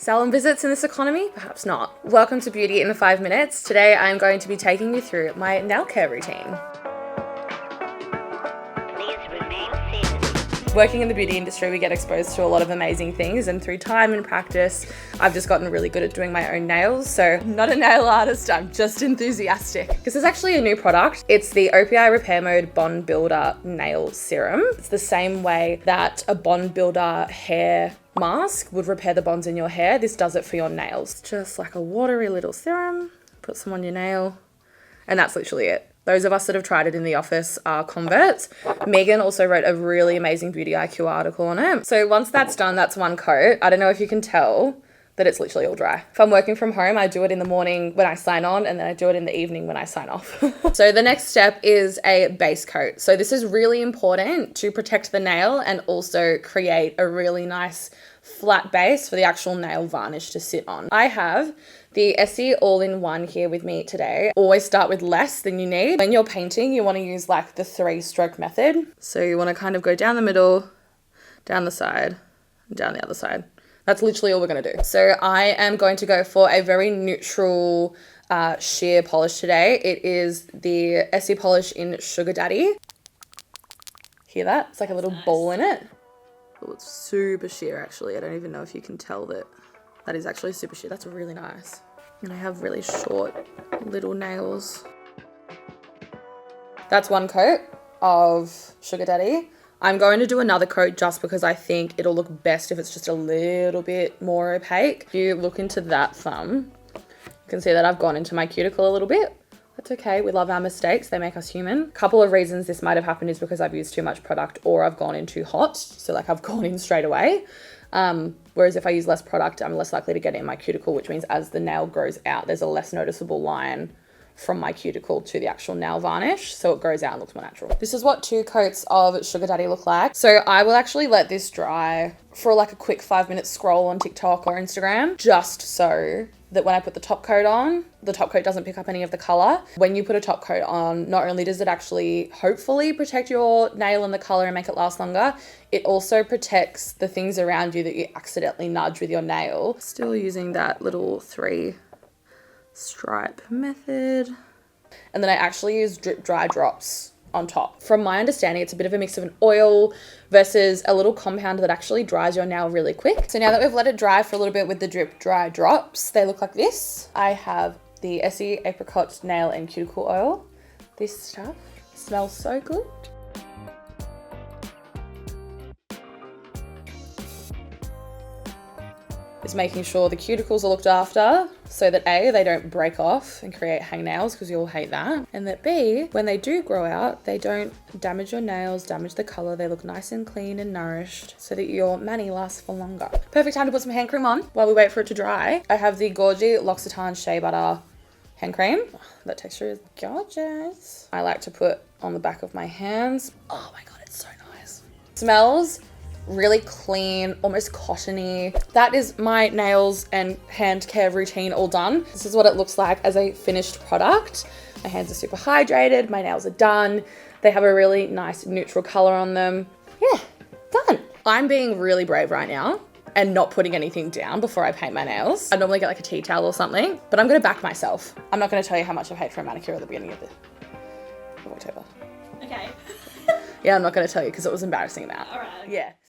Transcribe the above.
Salon visits in this economy? Perhaps not. Welcome to Beauty in 5 minutes. Today I'm going to be taking you through my nail care routine. Working in the beauty industry, we get exposed to a lot of amazing things, and through time and practice, I've just gotten really good at doing my own nails. So I'm not a nail artist, I'm just enthusiastic. This is actually a new product. It's the OPI Repair Mode Bond Builder Nail Serum. It's the same way that a Bond Builder hair mask would repair the bonds in your hair. This does it for your nails. Just like a watery little serum, put some on your nail, and that's literally it. Those of us that have tried it in the office are converts. Megan also wrote a really amazing Beauty IQ article on it. So once that's done, that's one coat. I don't know if you can tell that it's literally all dry. If I'm working from home, I do it in the morning when I sign on, and then I do it in the evening when I sign off. So the next step is a base coat. So this is really important to protect the nail and also create a really nice flat base for the actual nail varnish to sit on. I have the Essie all-in-one here with me today. Always start with less than you need. When you're painting, you want to use like the 3-stroke method. So you want to kind of go down the middle, down the side, and down the other side. That's literally all we're going to do. So I am going to go for a very neutral sheer polish today. It is the Essie polish in Sugar Daddy. Hear that? It's like a little ball in it. Oh, it's super sheer actually. I don't even know if you can tell that. That is actually super sheer. That's really nice. And I have really short little nails. That's one coat of Sugar Daddy. I'm going to do another coat just because I think it'll look best if it's just a little bit more opaque. If you look into that thumb, you can see that I've gone into my cuticle a little bit. That's okay. We love our mistakes. They make us human. A couple of reasons this might have happened is because I've used too much product or I've gone in too hot. So like I've gone in straight away. Whereas if I use less product, I'm less likely to get it in my cuticle, which means as the nail grows out, there's a less noticeable line from my cuticle to the actual nail varnish. So it grows out and looks more natural. This is what 2 coats of Sugar Daddy look like. So I will actually let this dry for like a quick 5-minute scroll on TikTok or Instagram, just so that when I put the top coat on, the top coat doesn't pick up any of the color. When you put a top coat on, not only does it actually hopefully protect your nail and the color and make it last longer, it also protects the things around you that you accidentally nudge with your nail. Still using that little 3-stripe method. And then I actually use drip dry drops on top. From my understanding, it's a bit of a mix of an oil versus a little compound that actually dries your nail really quick. So now that we've let it dry for a little bit with the drip dry drops, they look like this. I have the Essie Apricot nail and cuticle oil. This stuff smells so good. Is making sure the cuticles are looked after so that A, they don't break off and create hangnails because you'll hate that. And that B, when they do grow out, they don't damage your nails, damage the color. They look nice and clean and nourished so that your mani lasts for longer. Perfect time to put some hand cream on while we wait for it to dry. I have the Gorgy L'Occitane Shea Butter hand cream. Oh, that texture is gorgeous. I like to put on the back of my hands. Oh my God, it's so nice. Smells really clean, almost cottony. That is my nails and hand care routine all done. This is what it looks like as a finished product. My hands are super hydrated, my nails are done. They have a really nice neutral color on them. Yeah, done. I'm being really brave right now and not putting anything down before I paint my nails. I normally get like a tea towel or something, but I'm gonna back myself. I'm not gonna tell you how much I paid for a manicure at the beginning of October. Okay. Yeah, I'm not gonna tell you because it was embarrassing amount. All right. Yeah.